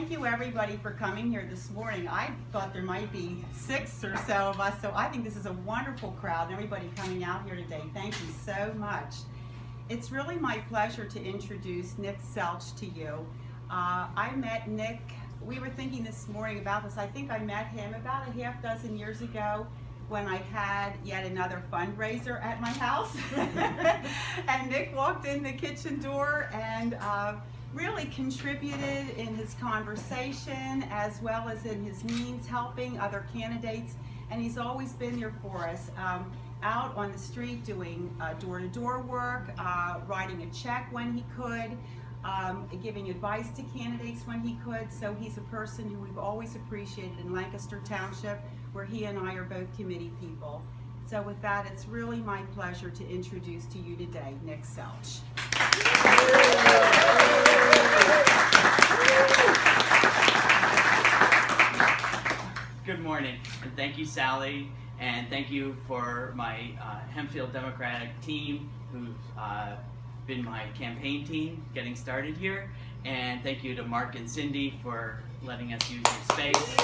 thank you everybody for coming here this morning. I thought there might be 6 or so of us, so I think this is a wonderful crowd and everybody coming out here today. Thank you so much. It's really my pleasure to introduce Nick Selch to you. I met Nick, we were thinking this morning about this, I think I met him about a half dozen years ago when I had yet another fundraiser at my house. And Nick walked in the kitchen door and really contributed in his conversation as well as in his means helping other candidates, and he's always been there for us. Out on the street doing door-to-door work, writing a check when he could, giving advice to candidates when he could. So he's a person who we've always appreciated in Lancaster Township, where he and I are both committee people. So with that, it's really my pleasure to introduce to you today, Nick Selch. Good morning, and thank you, Sally, and thank you for my Hempfield Democratic team, who's been my campaign team getting started here, and thank you to Mark and Cindy for letting us use your space.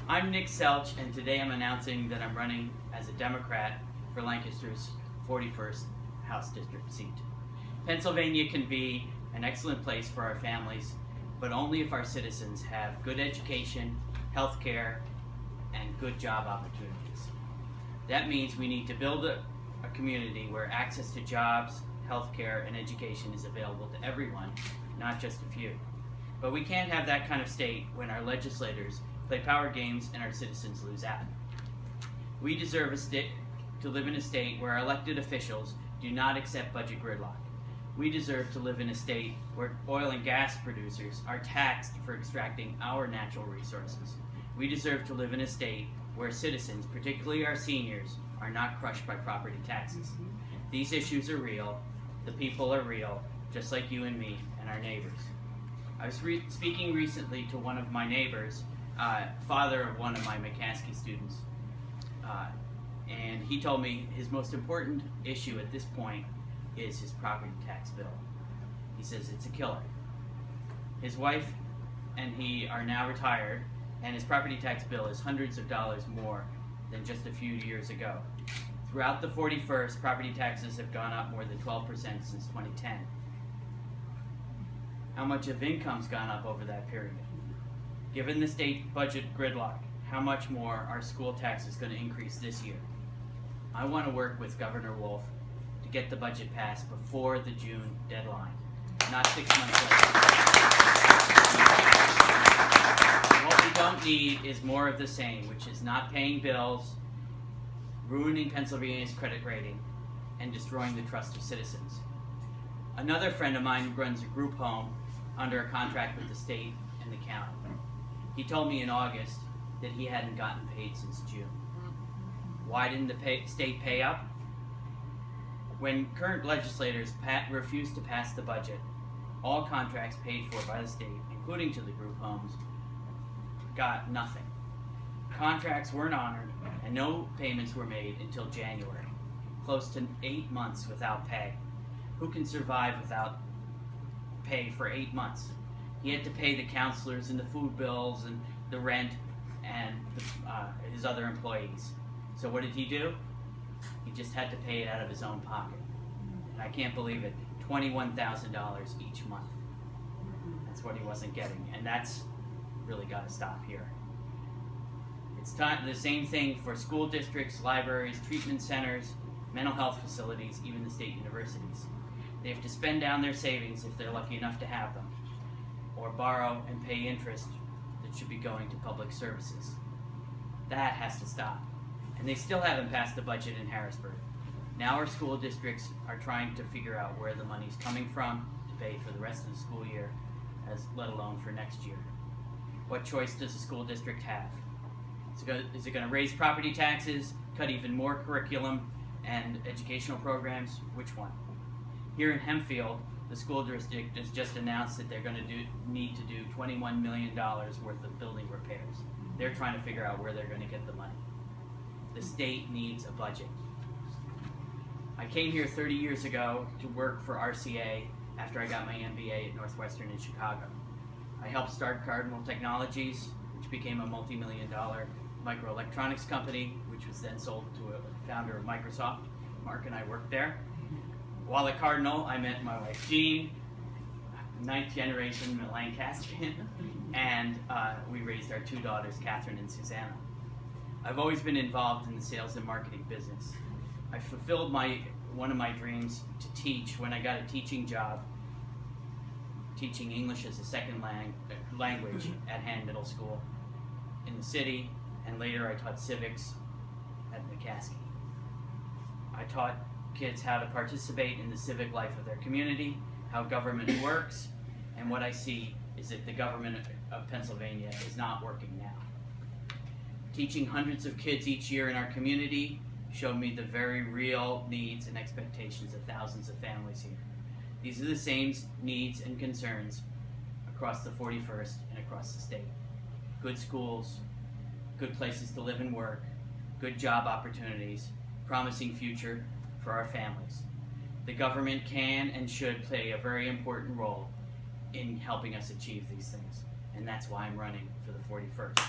I'm Nick Selch, and today I'm announcing that I'm running as a Democrat for Lancaster's 41st House District seat. Pennsylvania can be an excellent place for our families, but only if our citizens have good education, health care, and good job opportunities. That means we need to build a community where access to jobs, health care, and education is available to everyone, not just a few. But we can't have that kind of state when our legislators play power games and our citizens lose out. We deserve to live in a state where our elected officials do not accept budget gridlock. We deserve to live in a state where oil and gas producers are taxed for extracting our natural resources. We deserve to live in a state where citizens, particularly our seniors, are not crushed by property taxes. These issues are real, the people are real, just like you and me and our neighbors. I was speaking recently to one of my neighbors, father of one of my McCaskey students, and he told me his most important issue at this point is his property tax bill. He says it's a killer. His wife and he are now retired, and his property tax bill is hundreds of dollars more than just a few years ago. Throughout the 41st, property taxes have gone up more than 12% since 2010. How much of income's gone up over that period? Given the state budget gridlock, how much more are school taxes going to increase this year? I want to work with Governor Wolf to get the budget passed before the June deadline, not 6 months later. What we don't need is more of the same, which is not paying bills, ruining Pennsylvania's credit rating, and destroying the trust of citizens. Another friend of mine runs a group home under a contract with the state and the county. He told me in August that he hadn't gotten paid since June. Why didn't the state pay up? When current legislators refused to pass the budget, all contracts paid for by the state, including to the group homes, got nothing. Contracts weren't honored, and no payments were made until January, close to 8 months without pay. Who can survive without pay for 8 months? He had to pay the counselors and the food bills and the rent and his other employees. So what did he do? He just had to pay it out of his own pocket. And I can't believe it, $21,000 each month. That's what he wasn't getting, and that's really got to stop here. It's time, the same thing for school districts, libraries, treatment centers, mental health facilities, even the state universities. They have to spend down their savings if they're lucky enough to have them, or borrow and pay interest that should be going to public services. That has to stop. And they still haven't passed the budget in Harrisburg. Now our school districts are trying to figure out where the money's coming from to pay for the rest of the school year, let alone for next year. What choice does the school district have? Is it going to raise property taxes, cut even more curriculum and educational programs? Which one? Here in Hempfield, the school district has just announced that they're going to need to do $21 million worth of building repairs. They're trying to figure out where they're going to get the money. The state needs a budget. I came here 30 years ago to work for RCA after I got my MBA at Northwestern in Chicago. I helped start Cardinal Technologies, which became a multi-million-dollar microelectronics company, which was then sold to a founder of Microsoft. Mark and I worked there. While at Cardinal, I met my wife Jean, ninth generation Lancastrian, and we raised our two daughters, Catherine and Susanna. I've always been involved in the sales and marketing business. I fulfilled one of my dreams to teach when I got a teaching job, teaching English as a second language at Hand Middle School in the city, and later I taught civics at McCaskey. I taught kids how to participate in the civic life of their community, how government works, and what I see is that the government of Pennsylvania is not working now. Teaching hundreds of kids each year in our community showed me the very real needs and expectations of thousands of families here. These are the same needs and concerns across the 41st and across the state. Good schools, good places to live and work, good job opportunities, promising future for our families. The government can and should play a very important role in helping us achieve these things, and that's why I'm running for the 41st.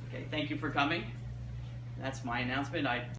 Okay, thank you for coming. That's my announcement.